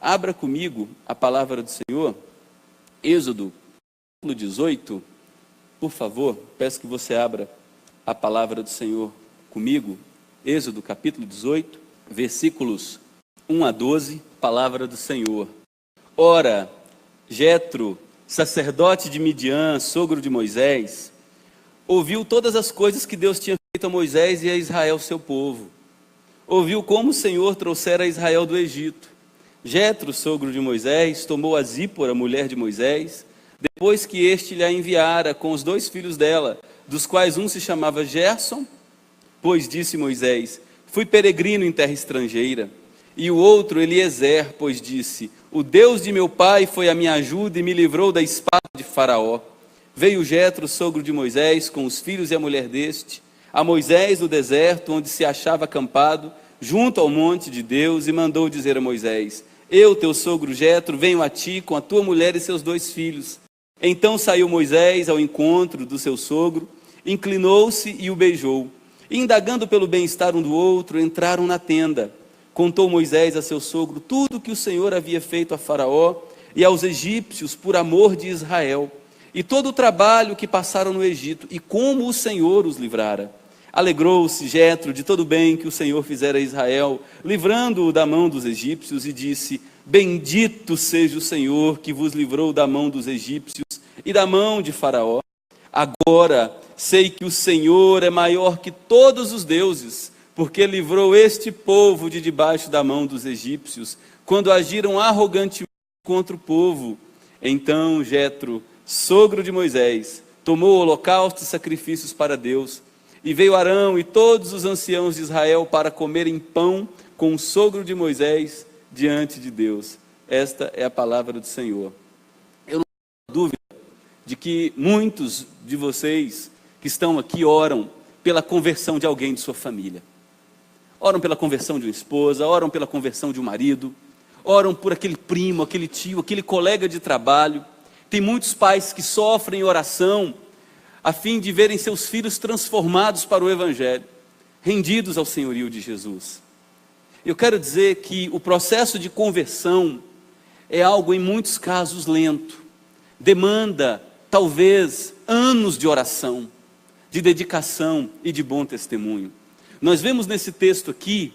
abra comigo a palavra do Senhor, Êxodo, capítulo 18, por favor, peço que você abra a palavra do Senhor comigo, Êxodo, capítulo 18, versículos 1 a 12, palavra do Senhor. Ora, Jetro, sacerdote de Midian, sogro de Moisés, ouviu todas as coisas que Deus tinha feito a Moisés e a Israel, seu povo. Ouviu como o Senhor trouxera Israel do Egito. Jetro, sogro de Moisés, tomou a Zípora, mulher de Moisés, depois que este lhe a enviara com os 2 filhos dela, dos quais um se chamava Gerson, pois disse Moisés, fui peregrino em terra estrangeira, e o outro Eliezer, pois disse, o Deus de meu pai foi a minha ajuda e me livrou da espada de Faraó. Veio Jetro, sogro de Moisés, com os filhos e a mulher deste, a Moisés no deserto, onde se achava acampado, junto ao monte de Deus, e mandou dizer a Moisés, eu, teu sogro Jetro, venho a ti com a tua mulher e seus 2 filhos. Então saiu Moisés ao encontro do seu sogro, inclinou-se e o beijou. E indagando pelo bem-estar um do outro, entraram na tenda. Contou Moisés a seu sogro tudo o que o Senhor havia feito a Faraó e aos egípcios por amor de Israel, e todo o trabalho que passaram no Egito, e como o Senhor os livrara. Alegrou-se Jetro de todo o bem que o Senhor fizera a Israel, livrando-o da mão dos egípcios, e disse, bendito seja o Senhor que vos livrou da mão dos egípcios e da mão de Faraó. Agora sei que o Senhor é maior que todos os deuses, porque livrou este povo de debaixo da mão dos egípcios, quando agiram arrogantemente contra o povo. Então Jetro, sogro de Moisés, tomou holocaustos e sacrifícios para Deus, e veio Arão e todos os anciãos de Israel para comerem pão com o sogro de Moisés diante de Deus. Esta é a palavra do Senhor. Eu não tenho dúvida de que muitos de vocês que estão aqui oram pela conversão de alguém de sua família. Oram pela conversão de uma esposa, oram pela conversão de um marido, oram por aquele primo, aquele tio, aquele colega de trabalho. Tem muitos pais que sofrem oração a fim de verem seus filhos transformados para o Evangelho, rendidos ao senhorio de Jesus. Eu quero dizer que o processo de conversão é algo em muitos casos lento, demanda talvez anos de oração, de dedicação e de bom testemunho. Nós vemos nesse texto aqui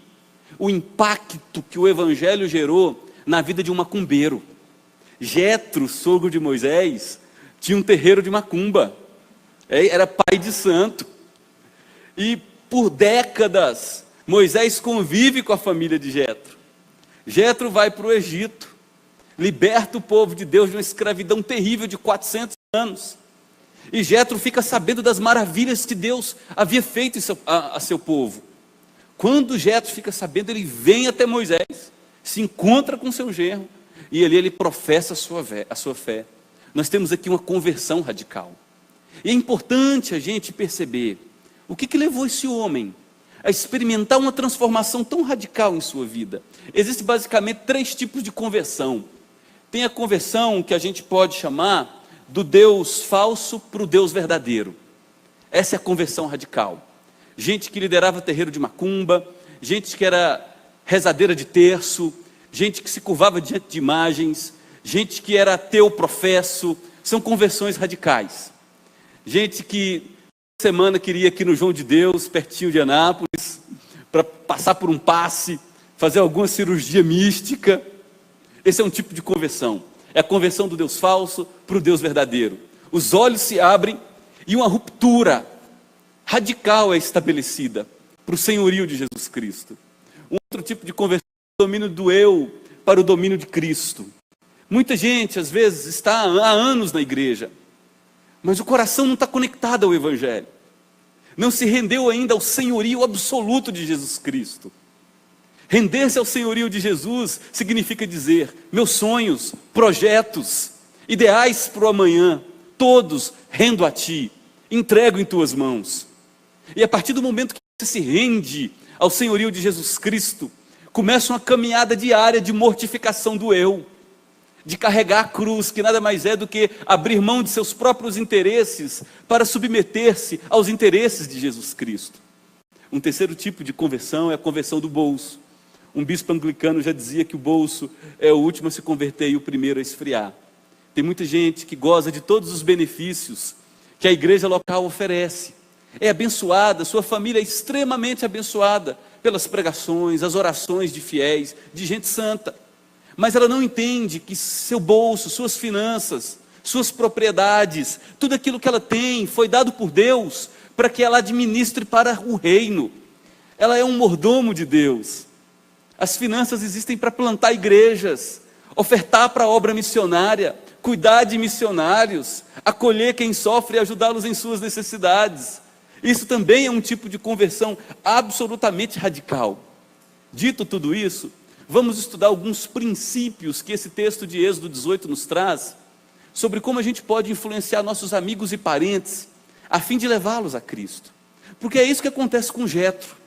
o impacto que o Evangelho gerou na vida de um macumbeiro. Jetro, sogro de Moisés, tinha um terreiro de macumba, era pai de santo, e por décadas Moisés convive com a família de Jetro. Jetro vai para o Egito, liberta o povo de Deus de uma escravidão terrível de 400 anos, e Jetro fica sabendo das maravilhas que Deus havia feito a seu povo. Quando Jetro fica sabendo, ele vem até Moisés, se encontra com seu genro, e ali ele professa a sua fé. Nós temos aqui uma conversão radical. E é importante a gente perceber o que levou esse homem a experimentar uma transformação tão radical em sua vida. Existem basicamente 3 tipos de conversão. Tem a conversão que a gente pode chamar do Deus falso para o Deus verdadeiro. Essa é a conversão radical. Gente que liderava terreiro de macumba, gente que era rezadeira de terço, gente que se curvava diante de imagens, gente que era ateu professo. São conversões radicais. Gente que semana queria ir aqui no João de Deus, pertinho de Anápolis, para passar por um passe, fazer alguma cirurgia mística. Esse é um tipo de conversão. É a conversão do Deus falso para o Deus verdadeiro. Os olhos se abrem e uma ruptura radical é estabelecida para o senhorio de Jesus Cristo. Um outro tipo de conversão é o domínio do eu para o domínio de Cristo. Muita gente, às vezes, está há anos na igreja, mas o coração não está conectado ao Evangelho. Não se rendeu ainda ao senhorio absoluto de Jesus Cristo. Render-se ao senhorio de Jesus significa dizer, meus sonhos, projetos, ideais para o amanhã, todos rendo a Ti, entrego em Tuas mãos. E a partir do momento que você se rende ao senhorio de Jesus Cristo, começa uma caminhada diária de mortificação do eu, de carregar a cruz, que nada mais é do que abrir mão de seus próprios interesses para submeter-se aos interesses de Jesus Cristo. Um terceiro tipo de conversão é a conversão do bolso, Um bispo anglicano já dizia que o bolso é o último a se converter e o primeiro a esfriar. Tem muita gente que goza de todos os benefícios que a igreja local oferece. É abençoada, sua família é extremamente abençoada pelas pregações, as orações de fiéis, de gente santa. Mas ela não entende que seu bolso, suas finanças, suas propriedades, tudo aquilo que ela tem foi dado por Deus para que ela administre para o reino. Ela é um mordomo de Deus. As finanças existem para plantar igrejas, ofertar para a obra missionária, cuidar de missionários, acolher quem sofre e ajudá-los em suas necessidades. Isso também é um tipo de conversão absolutamente radical. Dito tudo isso, vamos estudar alguns princípios que esse texto de Êxodo 18 nos traz, sobre como a gente pode influenciar nossos amigos e parentes, a fim de levá-los a Cristo. Porque é isso que acontece com Jetro.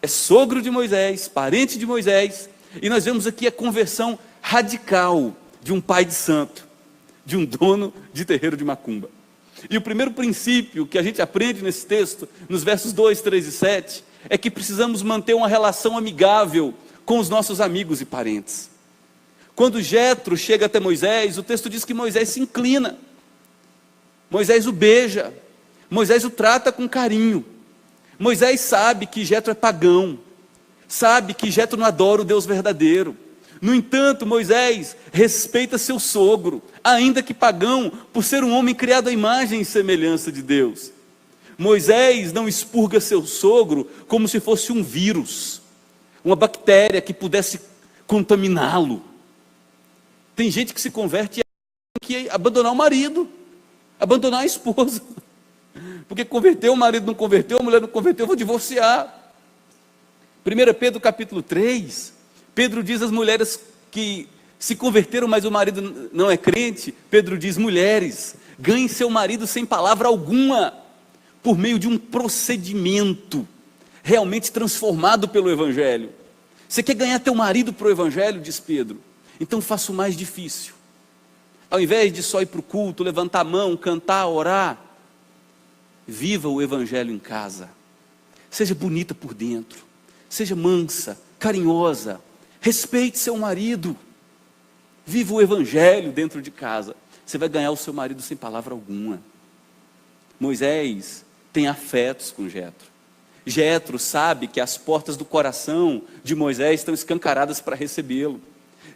É sogro de Moisés, parente de Moisés, e nós vemos aqui a conversão radical de um pai de santo, de um dono de terreiro de macumba. E o primeiro princípio que a gente aprende nesse texto, nos versos 2, 3 e 7, é que precisamos manter uma relação amigável com os nossos amigos e parentes. Quando Jetro chega até Moisés, o texto diz que Moisés se inclina, Moisés o beija, Moisés o trata com carinho. Moisés sabe que Jetro é pagão, sabe que Jetro não adora o Deus verdadeiro. No entanto, Moisés respeita seu sogro, ainda que pagão, por ser um homem criado à imagem e semelhança de Deus. Moisés não expurga seu sogro como se fosse um vírus, uma bactéria que pudesse contaminá-lo. Tem gente que se converte e tem que abandonar o marido, abandonar a esposa. Porque converteu, o marido não converteu, a mulher não converteu, eu vou divorciar. 1 Pedro capítulo 3, Pedro diz às mulheres que se converteram, mas o marido não é crente, Pedro diz: mulheres, ganhem seu marido sem palavra alguma, por meio de um procedimento realmente transformado pelo Evangelho. Você quer ganhar teu marido para o Evangelho, diz Pedro? Então faça o mais difícil. Ao invés de só ir para o culto, levantar a mão, cantar, orar, viva o Evangelho em casa. Seja bonita por dentro, seja mansa, carinhosa, respeite seu marido, viva o Evangelho dentro de casa. Você vai ganhar o seu marido sem palavra alguma. Moisés tem afetos com Jetro. Jetro sabe que as portas do coração de Moisés estão escancaradas para recebê-lo.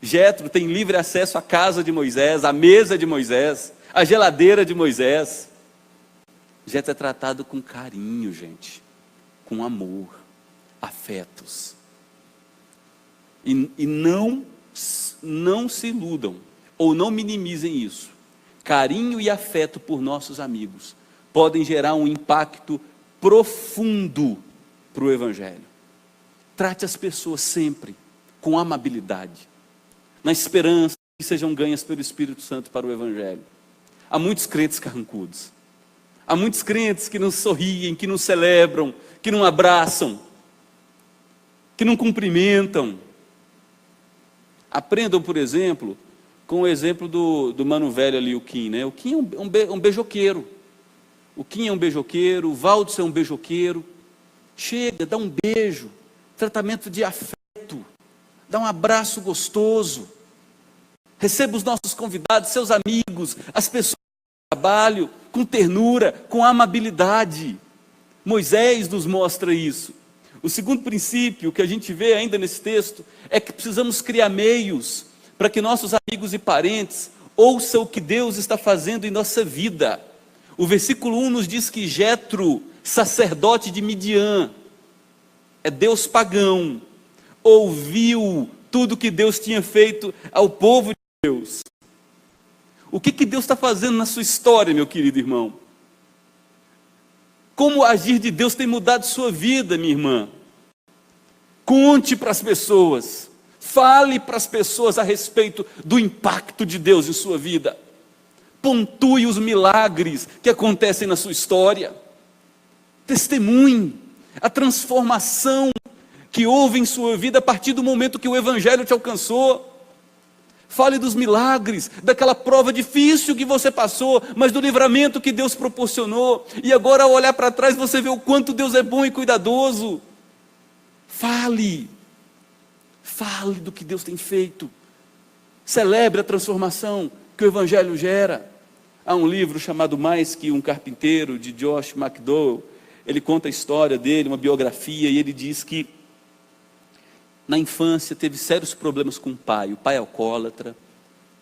Jetro tem livre acesso à casa de Moisés, à mesa de Moisés, à geladeira de Moisés. Jetro é tratado com carinho, gente, com amor, afetos. E não se iludam, ou não minimizem isso. Carinho e afeto por nossos amigos podem gerar um impacto profundo para o Evangelho. Trate as pessoas sempre com amabilidade, na esperança que sejam ganhas pelo Espírito Santo para o Evangelho. Há muitos crentes carrancudos, há muitos crentes que não sorriem, que não celebram, que não abraçam, que não cumprimentam. Aprendam, por exemplo, com o exemplo do mano velho ali, o Kim, né? O Kim é um beijoqueiro. O Kim é um beijoqueiro, o Valdson é um beijoqueiro. Chega, dá um beijo, tratamento de afeto, dá um abraço gostoso. Receba os nossos convidados, seus amigos, as pessoas do trabalho, com ternura, com amabilidade. Moisés nos mostra isso. O segundo princípio que a gente vê ainda nesse texto é que precisamos criar meios para que nossos amigos e parentes ouçam o que Deus está fazendo em nossa vida. O versículo 1 nos diz que Jetro, sacerdote de Midian, é Deus pagão, ouviu tudo que Deus tinha feito ao povo de Deus. O que Deus está fazendo na sua história, meu querido irmão? Como o agir de Deus tem mudado sua vida, minha irmã? Conte para as pessoas, fale para as pessoas a respeito do impacto de Deus em sua vida. Pontue os milagres que acontecem na sua história. Testemunhe a transformação que houve em sua vida a partir do momento que o Evangelho te alcançou. Fale dos milagres, daquela prova difícil que você passou, mas do livramento que Deus proporcionou. E agora, ao olhar para trás, você vê o quanto Deus é bom e cuidadoso. Fale Fale do que Deus tem feito. Celebre a transformação que o Evangelho gera. Há um livro chamado Mais Que um Carpinteiro, de Josh McDowell. Ele conta a história dele, uma biografia, e ele diz que na infância teve sérios problemas com o pai alcoólatra,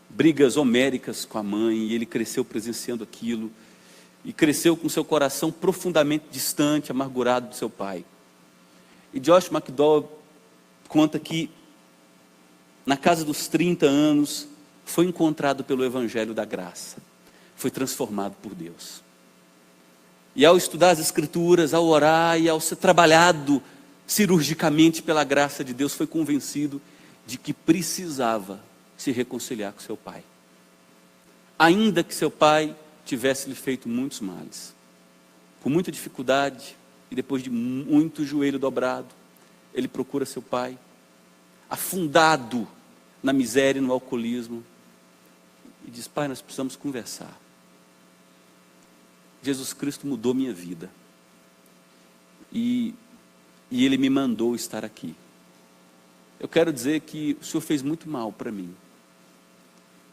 brigas homéricas com a mãe, e ele cresceu presenciando aquilo, e cresceu com seu coração profundamente distante, amargurado do seu pai. E Josh McDowell conta que na casa dos 30 anos, foi encontrado pelo Evangelho da Graça, foi transformado por Deus. E ao estudar as Escrituras, ao orar e ao ser trabalhado cirurgicamente pela graça de Deus, foi convencido de que precisava se reconciliar com seu pai. Ainda que seu pai tivesse lhe feito muitos males. Com muita dificuldade, e depois de muito joelho dobrado, ele procura seu pai, afundado na miséria e no alcoolismo, e diz: pai, nós precisamos conversar. Jesus Cristo mudou minha vida, e Ele me mandou estar aqui. Eu quero dizer que o Senhor fez muito mal para mim,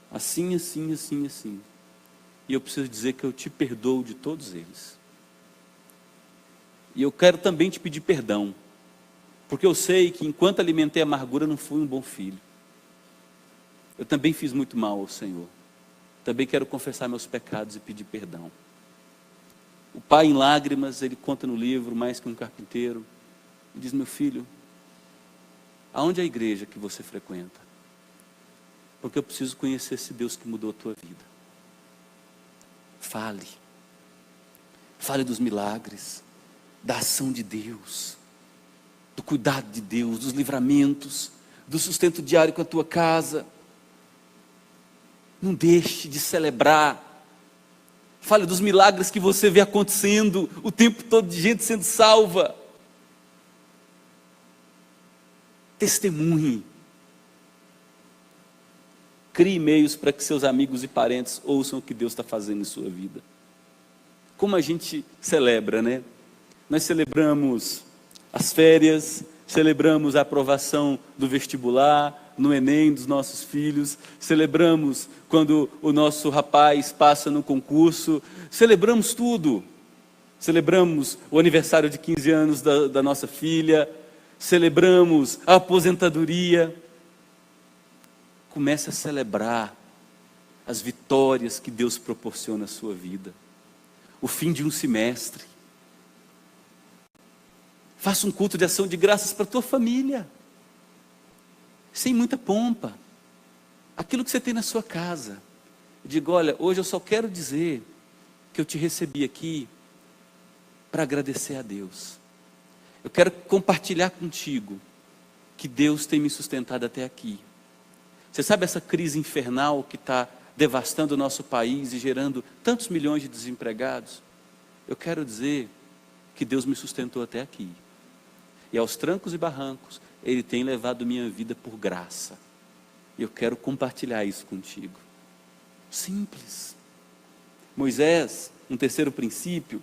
assim, assim, assim, assim, e eu preciso dizer que eu te perdoo de todos eles. E eu quero também te pedir perdão, porque eu sei que enquanto alimentei a amargura, não fui um bom filho. Eu também fiz muito mal ao Senhor. Também quero confessar meus pecados e pedir perdão. O pai, em lágrimas, ele conta no livro Mais Que um Carpinteiro, e diz: meu filho, aonde é a igreja que você frequenta? Porque eu preciso conhecer esse Deus que mudou a tua vida. Fale. Fale dos milagres, da ação de Deus, do cuidado de Deus, dos livramentos, do sustento diário com a tua casa. Não deixe de celebrar. Fale dos milagres que você vê acontecendo o tempo todo, de gente sendo salva. Testemunhe. Crie e-mails para que seus amigos e parentes ouçam o que Deus está fazendo em sua vida. Como a gente celebra, né? Nós celebramos as férias, celebramos a aprovação do vestibular, no Enem dos nossos filhos, celebramos quando o nosso rapaz passa no concurso, celebramos tudo. Celebramos o aniversário de 15 anos da nossa filha, celebramos a aposentadoria. Comece a celebrar as vitórias que Deus proporciona à sua vida, o fim de um semestre. Faça um culto de ação de graças para a tua família, sem muita pompa, aquilo que você tem na sua casa. Diga: olha, hoje eu só quero dizer que eu te recebi aqui para agradecer a Deus. Eu quero compartilhar contigo que Deus tem me sustentado até aqui. Você sabe essa crise infernal que está devastando o nosso país e gerando tantos milhões de desempregados? Eu quero dizer que Deus me sustentou até aqui. E aos trancos e barrancos, Ele tem levado minha vida por graça. E eu quero compartilhar isso contigo. Simples. Moisés, um terceiro princípio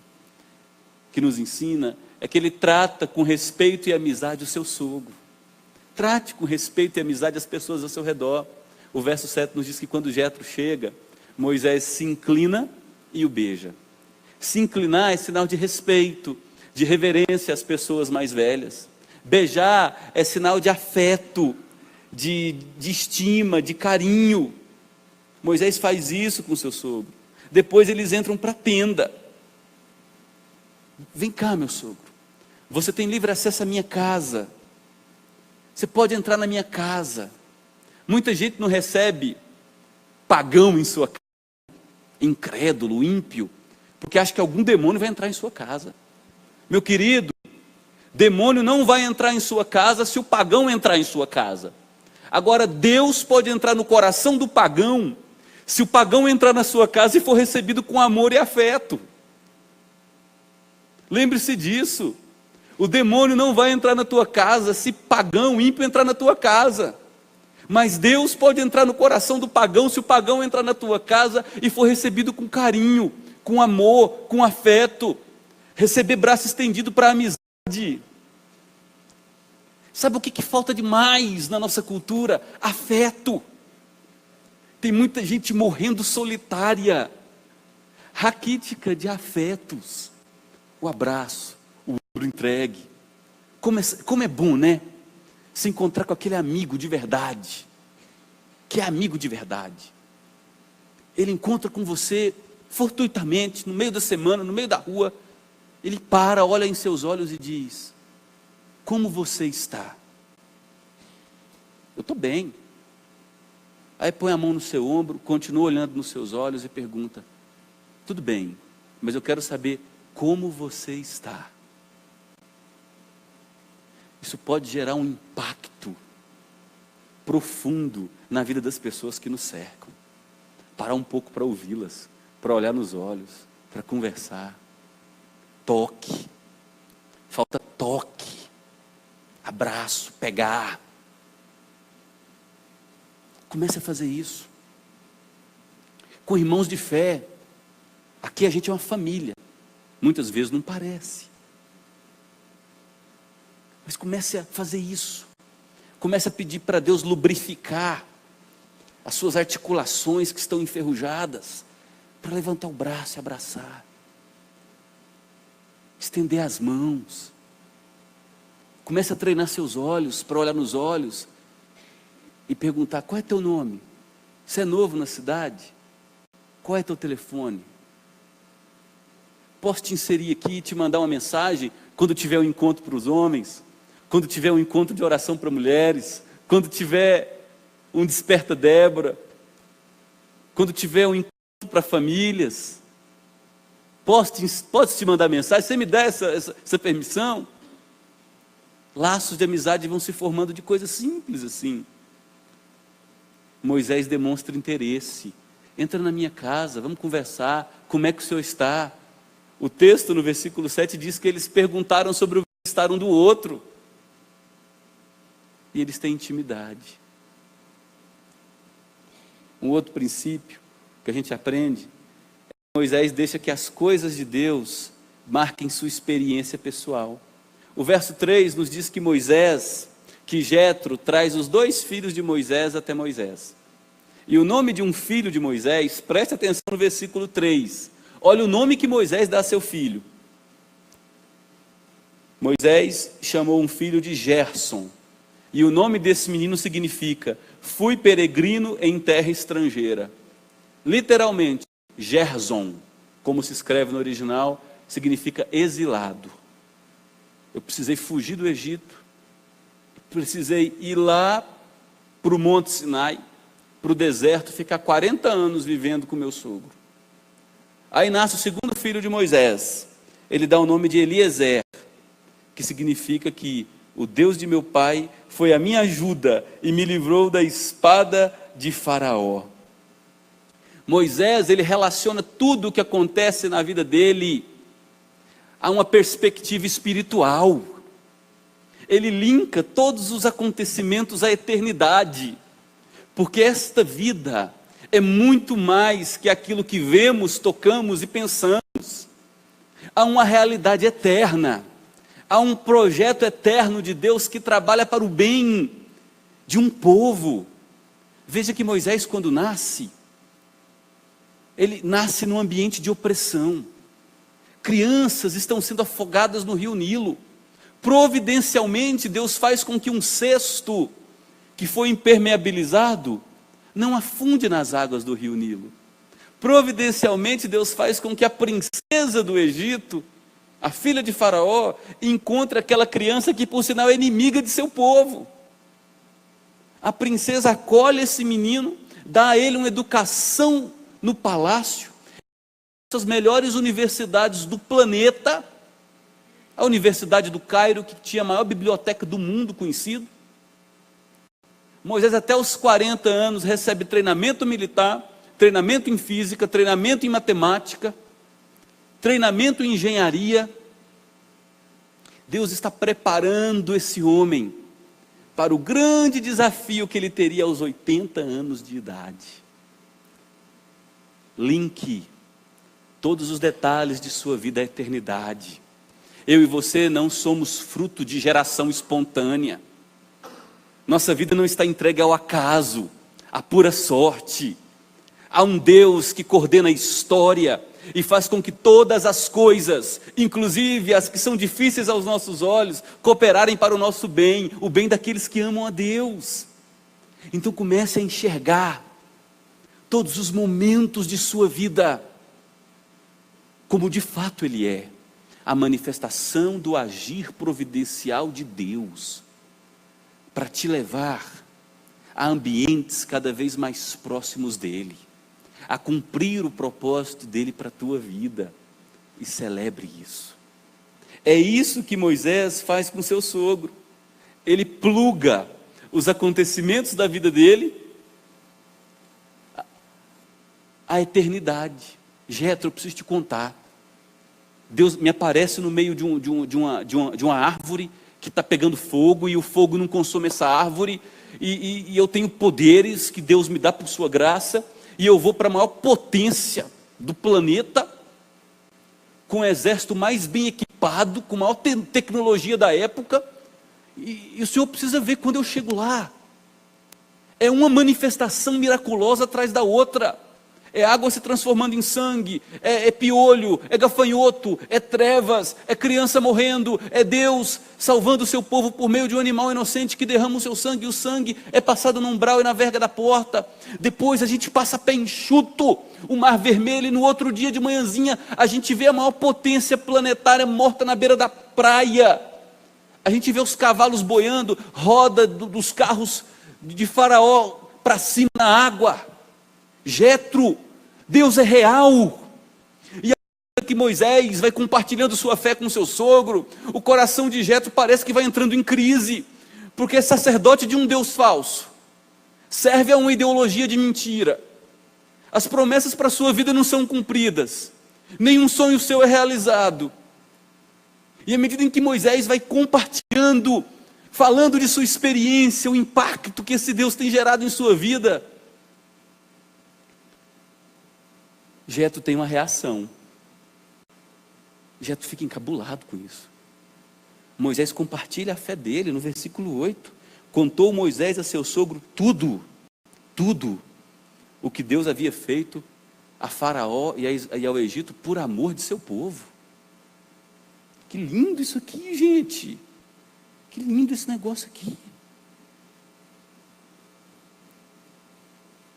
que nos ensina, é que ele trata com respeito e amizade o seu sogro. Trate com respeito e amizade as pessoas ao seu redor. O verso 7 nos diz que quando Jetro chega, Moisés se inclina e o beija. Se inclinar é sinal de respeito, de reverência às pessoas mais velhas. Beijar é sinal de afeto, de estima, de carinho. Moisés faz isso com seu sogro. Depois eles entram para a tenda. Vem cá, meu sogro, você tem livre acesso à minha casa. Você pode entrar na minha casa. Muita gente não recebe pagão em sua casa, incrédulo, ímpio, porque acha que algum demônio vai entrar em sua casa. Meu querido, demônio não vai entrar em sua casa se o pagão entrar em sua casa. Agora, Deus pode entrar no coração do pagão, se o pagão entrar na sua casa e for recebido com amor e afeto. Lembre-se disso. O demônio não vai entrar na tua casa se pagão, ímpio entrar na tua casa. Mas Deus pode entrar no coração do pagão se o pagão entrar na tua casa e for recebido com carinho, com amor, com afeto. Receber braço estendido para a amizade. Sabe o que falta demais na nossa cultura? Afeto. Tem muita gente morrendo solitária, raquítica de afetos. O abraço, o ombro entregue. Como é bom, né? Se encontrar com aquele amigo de verdade, que é amigo de verdade. Ele encontra com você fortuitamente, no meio da semana, no meio da rua. Ele para, olha em seus olhos e diz: como você está? Eu estou bem. Aí põe a mão no seu ombro, continua olhando nos seus olhos e pergunta: tudo bem, mas eu quero saber como você está. Isso pode gerar um impacto profundo na vida das pessoas que nos cercam. Parar um pouco para ouvi-las, para olhar nos olhos, para conversar. Toque. Falta toque. Abraço, pegar. Comece a fazer isso. Com irmãos de fé. Aqui a gente é uma família. Muitas vezes não parece. Mas comece a fazer isso. Comece a pedir para Deus lubrificar as suas articulações que estão enferrujadas, para levantar o braço e abraçar. Estender as mãos. Comece a treinar seus olhos, para olhar nos olhos e perguntar: qual é teu nome? Você é novo na cidade? Qual é teu telefone? Posso te inserir aqui e te mandar uma mensagem quando tiver um encontro para os homens, quando tiver um encontro de oração para mulheres, quando tiver um Desperta Débora, quando tiver um encontro para famílias? Posso te mandar mensagem? Você me dá essa permissão? Laços de amizade vão se formando de coisas simples assim. Moisés demonstra interesse. Entra na minha casa, vamos conversar. Como é que o senhor está? O texto no versículo 7 diz que eles perguntaram sobre o bem-estar um do outro. E eles têm intimidade. Um outro princípio que a gente aprende é que Moisés deixa que as coisas de Deus marquem sua experiência pessoal. O verso 3 nos diz que Jetro traz os 2 filhos de Moisés até Moisés. E o nome de um filho de Moisés, preste atenção no versículo 3. Olha o nome que Moisés dá a seu filho. Moisés chamou um filho de Gerson. E o nome desse menino significa: fui peregrino em terra estrangeira. Literalmente, Gerson, como se escreve no original, significa exilado. Eu precisei fugir do Egito, precisei ir lá para o Monte Sinai, para o deserto, ficar 40 anos vivendo com meu sogro. Aí nasce o segundo filho de Moisés. Ele dá o nome de Eliezer, que significa que o Deus de meu pai foi a minha ajuda e me livrou da espada de Faraó. Moisés, ele relaciona tudo o que acontece na vida dele a uma perspectiva espiritual. Ele linka todos os acontecimentos à eternidade, porque esta vida é muito mais que aquilo que vemos, tocamos e pensamos. Há uma realidade eterna. Há um projeto eterno de Deus que trabalha para o bem de um povo. Veja que Moisés, quando nasce, ele nasce num ambiente de opressão. Crianças estão sendo afogadas no rio Nilo. Providencialmente, Deus faz com que um cesto que foi impermeabilizado não afunde nas águas do rio Nilo. Providencialmente, Deus faz com que a princesa do Egito, a filha de Faraó, encontre aquela criança que, por sinal, é inimiga de seu povo. A princesa acolhe esse menino, dá a ele uma educação no palácio, as melhores universidades do planeta, a Universidade do Cairo, que tinha a maior biblioteca do mundo conhecido. Moisés, até os 40 anos, recebe treinamento militar, treinamento em física, treinamento em matemática, treinamento em engenharia. Deus está preparando esse homem para o grande desafio que ele teria aos 80 anos de idade. Linke todos os detalhes de sua vida à eternidade. Eu e você não somos fruto de geração espontânea. Nossa vida não está entregue ao acaso, à pura sorte. Há um Deus que coordena a história e faz com que todas as coisas, inclusive as que são difíceis aos nossos olhos, cooperarem para o nosso bem, o bem daqueles que amam a Deus. Então comece a enxergar todos os momentos de sua vida como de fato ele é, a manifestação do agir providencial de Deus, para te levar a ambientes cada vez mais próximos dele, a cumprir o propósito dele para a tua vida, e celebre isso. É isso que Moisés faz com seu sogro. Ele pluga os acontecimentos da vida dele à eternidade. Jetro, eu preciso te contar. Deus me aparece no meio de uma árvore que está pegando fogo, e o fogo não consome essa árvore, e eu tenho poderes que Deus me dá por sua graça, e eu vou para a maior potência do planeta, com o exército mais bem equipado, com a maior tecnologia da época, e o Senhor precisa ver quando eu chego lá. É uma manifestação miraculosa atrás da outra. É água se transformando em sangue, é piolho, é gafanhoto, é trevas, é criança morrendo, é Deus salvando o seu povo por meio de um animal inocente que derrama o seu sangue, e o sangue é passado no umbral e na verga da porta. Depois a gente passa pé enxuto, o mar vermelho, e no outro dia de manhãzinha a gente vê a maior potência planetária morta na beira da praia. A gente vê os cavalos boiando, roda dos carros de Faraó para cima na água. Jetro, Deus é real. E a que Moisés vai compartilhando sua fé com seu sogro, o coração de Jetro parece que vai entrando em crise, porque é sacerdote de um Deus falso, serve a uma ideologia de mentira, as promessas para a sua vida não são cumpridas, nenhum sonho seu é realizado. E à medida em que Moisés vai compartilhando, falando de sua experiência, o impacto que esse Deus tem gerado em sua vida, Jetro tem uma reação. Jetro fica encabulado com isso. Moisés compartilha a fé dele no versículo 8. Contou Moisés a seu sogro tudo o que Deus havia feito a Faraó e ao Egito por amor de seu povo. Que lindo isso aqui, gente. Que lindo esse negócio aqui.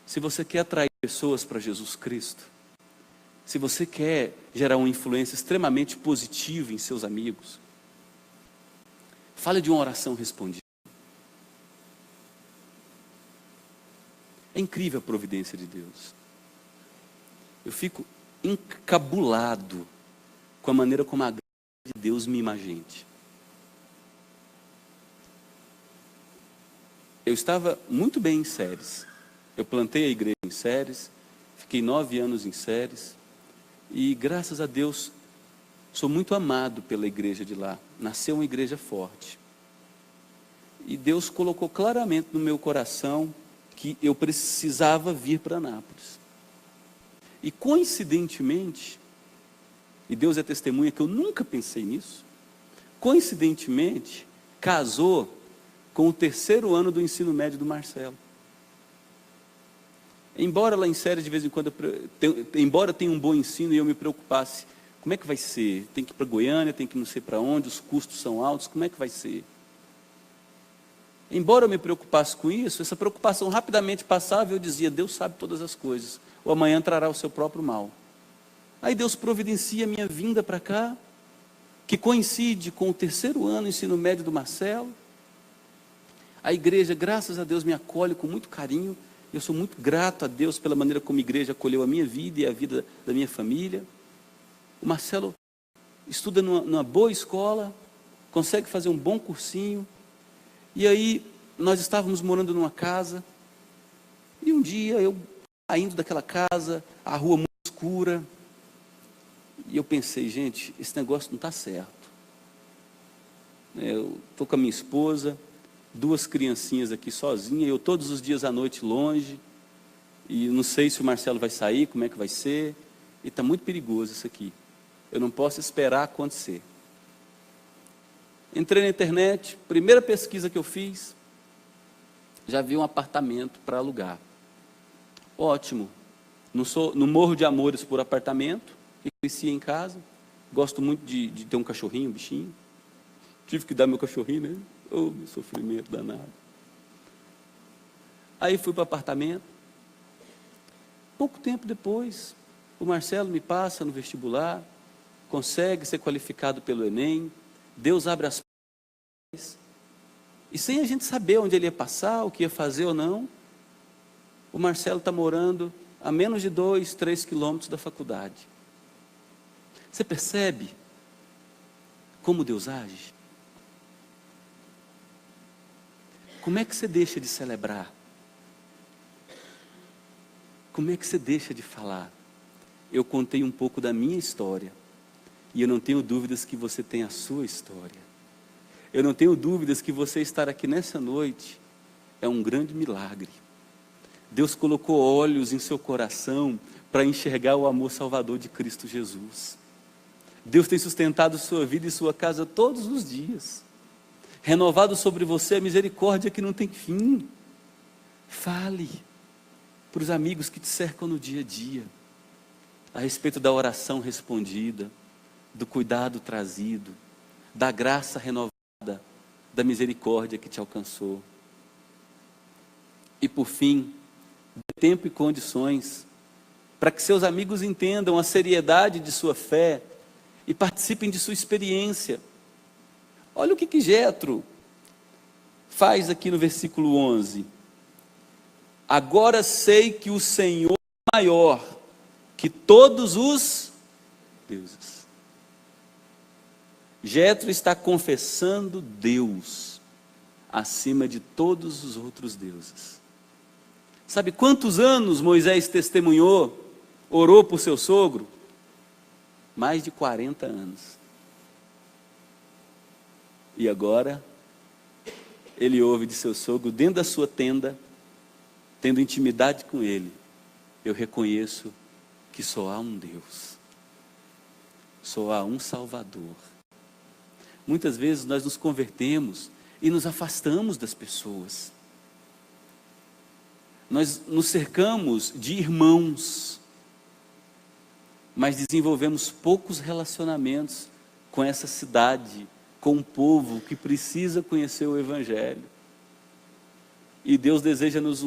Se você quer atrair pessoas para Jesus Cristo, se você quer gerar uma influência extremamente positiva em seus amigos, fale de uma oração respondida. É incrível a providência de Deus. Eu fico encabulado com a maneira como a graça de Deus mima a gente. Eu estava muito bem em Séries. Eu plantei a igreja em Séries, fiquei 9 anos em Séries, e graças a Deus sou muito amado pela igreja de lá. Nasceu uma igreja forte, e Deus colocou claramente no meu coração que eu precisava vir para Anápolis. E coincidentemente, e Deus é testemunha que eu nunca pensei nisso, coincidentemente casou com o 3º ano do ensino médio do Marcelo. Embora lá em Séries de vez em quando, embora tenha um bom ensino e eu me preocupasse, como é que vai ser? Tem que ir para Goiânia, tem que não sei para onde, os custos são altos, como é que vai ser? Embora eu me preocupasse com isso, essa preocupação rapidamente passava e eu dizia, Deus sabe todas as coisas, o amanhã trará o seu próprio mal. Aí Deus providencia a minha vinda para cá, que coincide com o 3º ano do ensino médio do Marcelo. A igreja, graças a Deus, me acolhe com muito carinho. Eu sou muito grato a Deus pela maneira como a igreja acolheu a minha vida e a vida da minha família. O Marcelo estuda numa boa escola, consegue fazer um bom cursinho. E aí, nós estávamos morando numa casa, e um dia eu, saindo daquela casa, a rua muito escura, e eu pensei, gente, esse negócio não está certo. Eu estou com a minha esposa, 2 criancinhas aqui sozinha, eu todos os dias à noite longe, e não sei se o Marcelo vai sair, como é que vai ser, e está muito perigoso isso aqui. Eu não posso esperar acontecer. Entrei na internet, primeira pesquisa que eu fiz, já vi um apartamento para alugar. Ótimo. Não morro de amores por apartamento, e cresci em casa. Gosto muito de ter um cachorrinho, um bichinho. Tive que dar meu cachorrinho, né? Oh, meu sofrimento danado. Aí fui para o apartamento. Pouco tempo depois, o Marcelo me passa no vestibular, consegue ser qualificado pelo Enem, Deus abre as portas, e sem a gente saber onde ele ia passar, o que ia fazer ou não, o Marcelo está morando a menos de 2, 3 quilômetros da faculdade. Você percebe como Deus age? Como é que você deixa de celebrar? Como é que você deixa de falar? Eu contei um pouco da minha história, e eu não tenho dúvidas que você tem a sua história. Eu não tenho dúvidas que você estar aqui nessa noite é um grande milagre. Deus colocou olhos em seu coração para enxergar o amor salvador de Cristo Jesus. Deus tem sustentado sua vida e sua casa todos os dias. Renovado sobre você a misericórdia que não tem fim. Fale para os amigos que te cercam no dia a dia, a respeito da oração respondida, do cuidado trazido, da graça renovada, da misericórdia que te alcançou. E por fim, dê tempo e condições para que seus amigos entendam a seriedade de sua fé e participem de sua experiência. Olha o que Jétro faz aqui no versículo 11. Agora sei que o Senhor é maior que todos os deuses. Jétro está confessando Deus acima de todos os outros deuses. Sabe quantos anos Moisés testemunhou, orou por seu sogro? Mais de 40 anos. E agora, ele ouve de seu sogro, dentro da sua tenda, tendo intimidade com ele: eu reconheço que só há um Deus, só há um Salvador. Muitas vezes nós nos convertemos e nos afastamos das pessoas. Nós nos cercamos de irmãos, mas desenvolvemos poucos relacionamentos com essa cidade, com um povo que precisa conhecer o Evangelho. E Deus deseja nos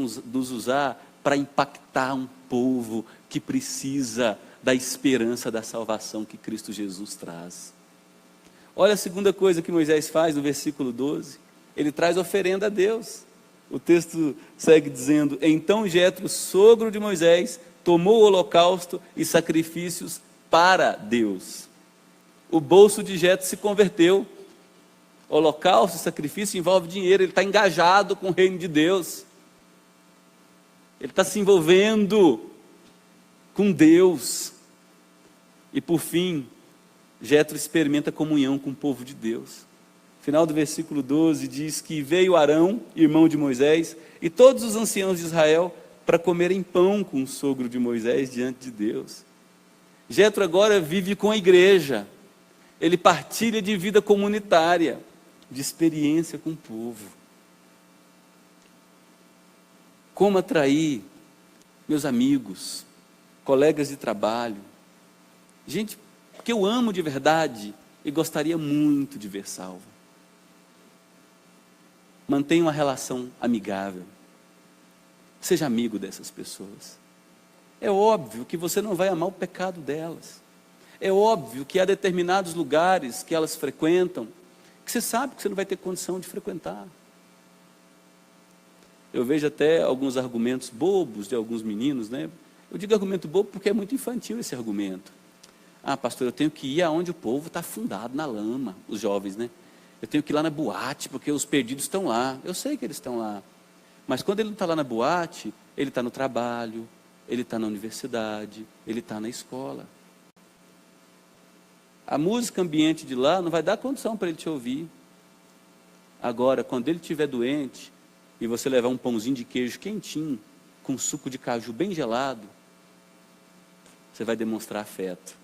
usar para impactar um povo que precisa da esperança da salvação que Cristo Jesus traz. Olha a segunda coisa que Moisés faz no versículo 12. Ele traz oferenda a Deus. O texto segue dizendo: então Jétro, sogro de Moisés, tomou o holocausto e sacrifícios para Deus. O bolso de Jétro se converteu. Holocausto e sacrifício envolve dinheiro. Ele está engajado com o reino de Deus. Ele está se envolvendo com Deus. E por fim, Jétro experimenta comunhão com o povo de Deus. Final do versículo 12 diz que veio Arão, irmão de Moisés, e todos os anciãos de Israel para comerem pão com o sogro de Moisés diante de Deus. Jétro agora vive com a igreja. Ele partilha de vida comunitária, de experiência com o povo. Como atrair meus amigos, colegas de trabalho, gente que eu amo de verdade e gostaria muito de ver salva. Mantenha uma relação amigável. Seja amigo dessas pessoas. É óbvio que você não vai amar o pecado delas. É óbvio que há determinados lugares que elas frequentam que você sabe que você não vai ter condição de frequentar. Eu vejo até alguns argumentos bobos de alguns meninos, né? Eu digo argumento bobo porque é muito infantil esse argumento. Ah, pastor, eu tenho que ir aonde o povo está afundado na lama, os jovens, né? Eu tenho que ir lá na boate, porque os perdidos estão lá. Eu sei que eles estão lá. Mas quando ele não está lá na boate, ele está no trabalho, ele está na universidade, ele está na escola. A música ambiente de lá não vai dar condição para ele te ouvir. Agora, quando ele estiver doente, e você levar um pãozinho de queijo quentinho, com suco de caju bem gelado, você vai demonstrar afeto.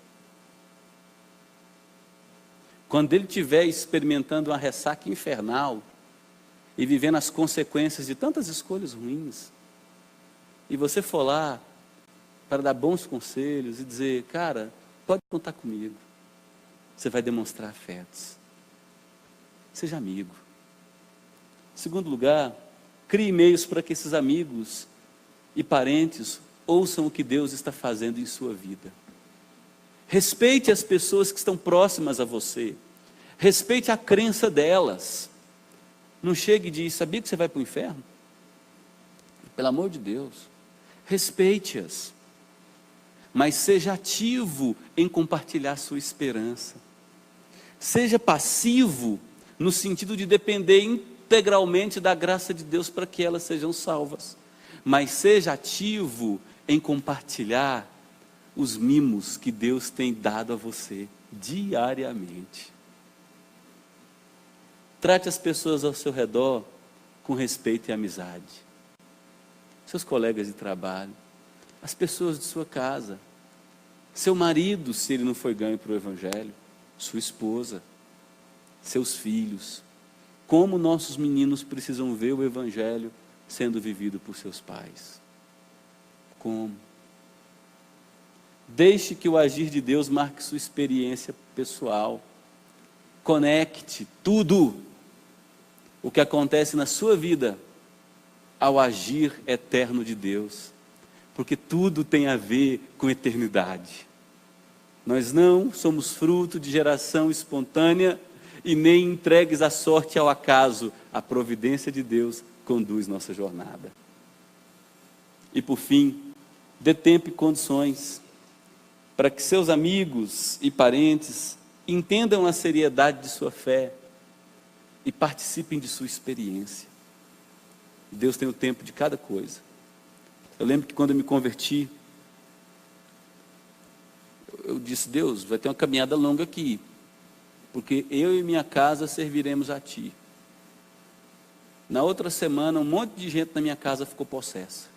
Quando ele estiver experimentando uma ressaca infernal, e vivendo as consequências de tantas escolhas ruins, e você for lá para dar bons conselhos e dizer, cara, pode contar comigo, você vai demonstrar afetos. Seja amigo. Segundo lugar, crie meios para que esses amigos e parentes ouçam o que Deus está fazendo em sua vida. Respeite as pessoas que estão próximas a você. Respeite a crença delas. Não chegue e diz, sabia que você vai para o inferno? Pelo amor de Deus. Respeite-as. Mas seja ativo em compartilhar sua esperança. Seja passivo no sentido de depender integralmente da graça de Deus para que elas sejam salvas. Mas seja ativo em compartilhar os mimos que Deus tem dado a você diariamente. Trate as pessoas ao seu redor com respeito e amizade. Seus colegas de trabalho, as pessoas de sua casa, seu marido, se ele não foi ganho para o Evangelho, sua esposa, seus filhos. Como nossos meninos precisam ver o Evangelho sendo vivido por seus pais. Como? Deixe que o agir de Deus marque sua experiência pessoal. Conecte tudo o que acontece na sua vida ao agir eterno de Deus. Porque tudo tem a ver com eternidade. Nós não somos fruto de geração espontânea e nem entregues à sorte e ao acaso. A providência de Deus conduz nossa jornada. E por fim, dê tempo e condições para que seus amigos e parentes entendam a seriedade de sua fé e participem de sua experiência. Deus tem o tempo de cada coisa. Eu lembro que quando eu me converti, eu disse, Deus, vai ter uma caminhada longa aqui, porque eu e minha casa serviremos a Ti. Na outra semana, um monte de gente na minha casa ficou possessa.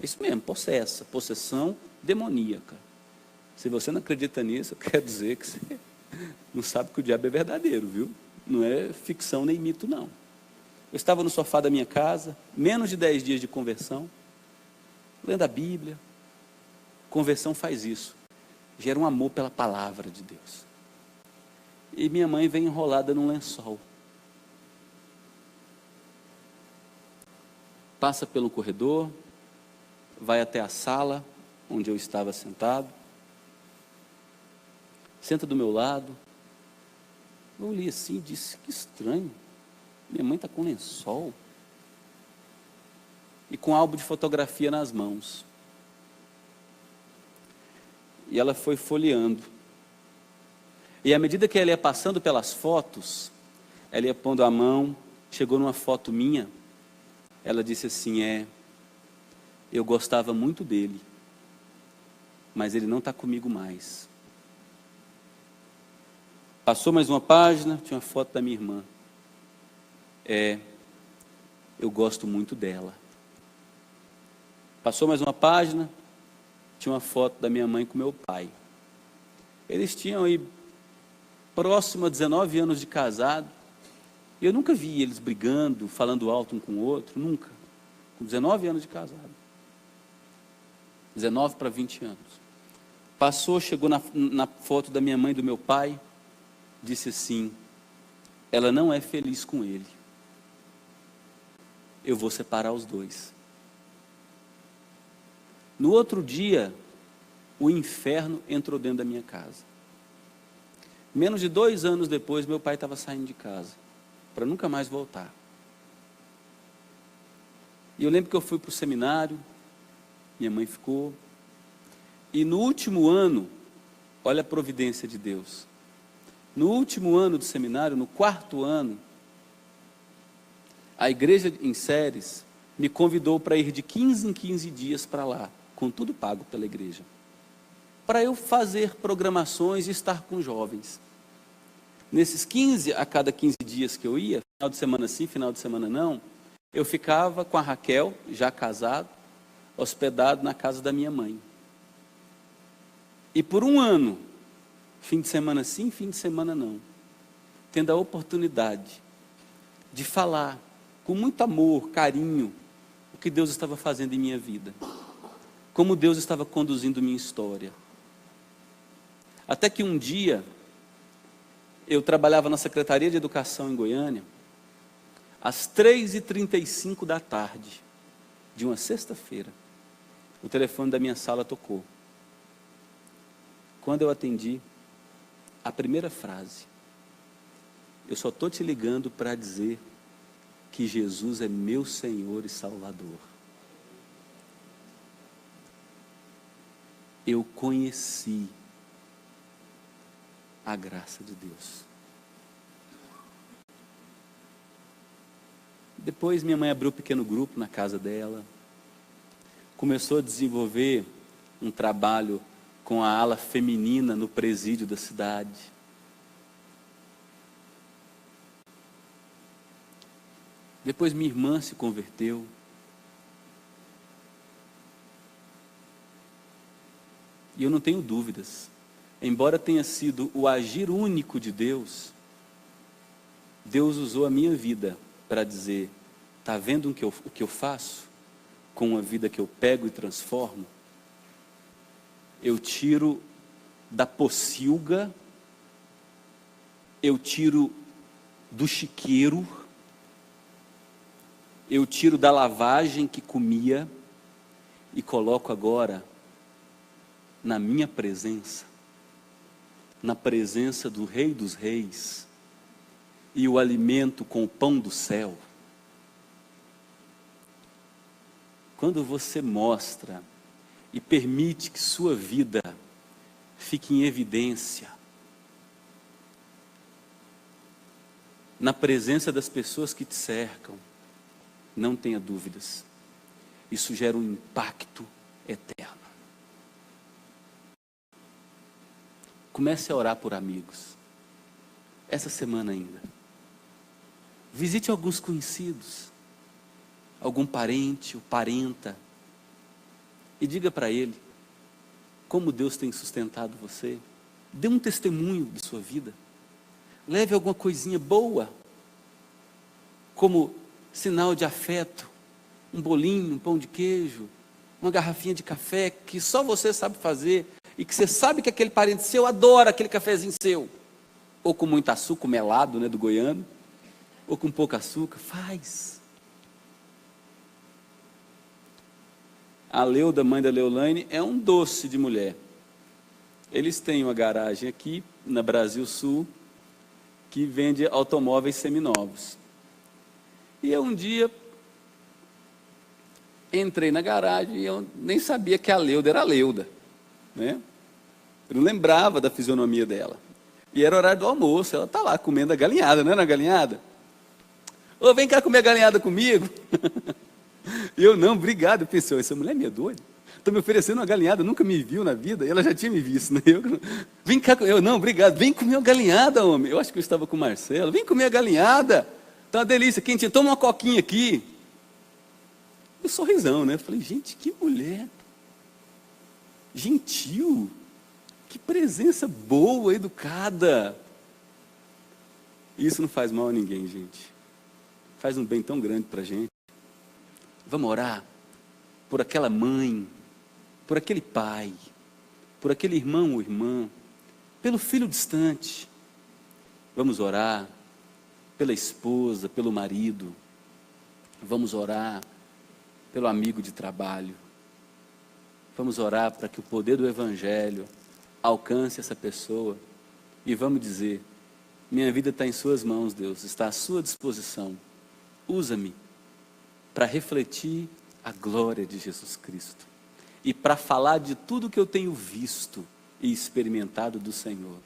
É isso mesmo, possessa, possessão demoníaca. Se você não acredita nisso, eu quero dizer que você não sabe que o diabo é verdadeiro, viu? Não é ficção nem mito, não. Eu estava no sofá da minha casa, menos de 10 dias de conversão, lendo a Bíblia. Conversão faz isso, gera um amor pela palavra de Deus. E minha mãe vem enrolada num lençol. Passa pelo corredor, vai até a sala, onde eu estava sentado, senta do meu lado. Eu olhei assim e disse, que estranho, minha mãe está com lençol e com álbum de fotografia nas mãos. E ela foi folheando. E à medida que ela ia passando pelas fotos, ela ia pondo a mão, chegou numa foto minha, ela disse assim, eu gostava muito dele, mas ele não está comigo mais. Passou mais uma página, tinha uma foto da minha irmã. Eu gosto muito dela. Passou mais uma página, tinha uma foto da minha mãe com meu pai. Eles tinham aí próximo a 19 anos de casado, e eu nunca vi eles brigando, falando alto um com o outro, nunca. Com 19 anos de casado. 19 para 20 anos. Passou, chegou na foto da minha mãe e do meu pai, disse assim, ela não é feliz com ele. Eu vou separar os dois. No outro dia, o inferno entrou dentro da minha casa. Menos de 2 anos depois, meu pai estava saindo de casa, para nunca mais voltar. E eu lembro que eu fui para o seminário, minha mãe ficou, e no último ano, olha a providência de Deus, no último ano do seminário, no 4º ano, a igreja em Séries me convidou para ir de 15 em 15 dias para lá, com tudo pago pela igreja, para eu fazer programações e estar com jovens. Nesses 15, a cada 15 dias que eu ia, final de semana sim, final de semana não, eu ficava com a Raquel, já casado, hospedado na casa da minha mãe. E por 1 ano, fim de semana sim, fim de semana não, tendo a oportunidade de falar com muito amor, carinho, o que Deus estava fazendo em minha vida, como Deus estava conduzindo minha história. Até que um dia, eu trabalhava na Secretaria de Educação em Goiânia, às 3h35 da tarde, de uma sexta-feira, o telefone da minha sala tocou. Quando eu atendi, a primeira frase: eu só estou te ligando para dizer que Jesus é meu Senhor e Salvador. Eu conheci a graça de Deus. Depois minha mãe abriu um pequeno grupo na casa dela, começou a desenvolver um trabalho com a ala feminina no presídio da cidade. Depois minha irmã se converteu. E eu não tenho dúvidas, embora tenha sido o agir único de Deus, Deus usou a minha vida para dizer: está vendo o que eu faço com uma vida que eu pego e transformo? Eu tiro da pocilga, eu tiro do chiqueiro, eu tiro da lavagem que comia e coloco agora na minha presença, na presença do Rei dos Reis, e o alimento com o pão do céu. Quando você mostra e permite que sua vida fique em evidência, na presença das pessoas que te cercam, não tenha dúvidas, isso gera um impacto eterno. Comece a orar por amigos, essa semana ainda. Visite alguns conhecidos, algum parente ou parenta, e diga para ele como Deus tem sustentado você. Dê um testemunho de sua vida. Leve alguma coisinha boa, como sinal de afeto, um bolinho, um pão de queijo, uma garrafinha de café que só você sabe fazer e que você sabe que aquele parente seu adora aquele cafezinho seu, ou com muito açúcar, melado, né, do goiano, ou com pouco açúcar. Faz. A Leuda, mãe da Leolaine, é um doce de mulher. Eles têm uma garagem aqui na Brasil Sul que vende automóveis seminovos. E eu um dia entrei na garagem e eu nem sabia que a Leuda era a Leuda, né? Eu não lembrava da fisionomia dela. E era horário do almoço, ela está lá comendo a galinhada, não era a galinhada? Ô, vem cá comer a galinhada comigo. E eu, não, obrigado. Eu pensei: essa mulher é meio doida, está me oferecendo uma galinhada, nunca me viu na vida, e ela já tinha me visto, né? Vem cá, eu, não, obrigado, vem comer uma galinhada, homem. Eu acho que eu estava com o Marcelo. Vem comer a galinhada, tá uma delícia, quentinha, toma uma coquinha aqui. Eu sorrisão, né? Eu falei: gente, que mulher gentil, que presença boa, educada. Isso não faz mal a ninguém, gente. Faz um bem tão grande para a gente. Vamos orar por aquela mãe, por aquele pai, por aquele irmão ou irmã, pelo filho distante. Vamos orar pela esposa, pelo marido. Vamos orar pelo amigo de trabalho. Vamos orar para que o poder do Evangelho alcance essa pessoa. E vamos dizer: minha vida está em suas mãos, Deus, está à sua disposição. Usa-me para refletir a glória de Jesus Cristo e para falar de tudo que eu tenho visto e experimentado do Senhor.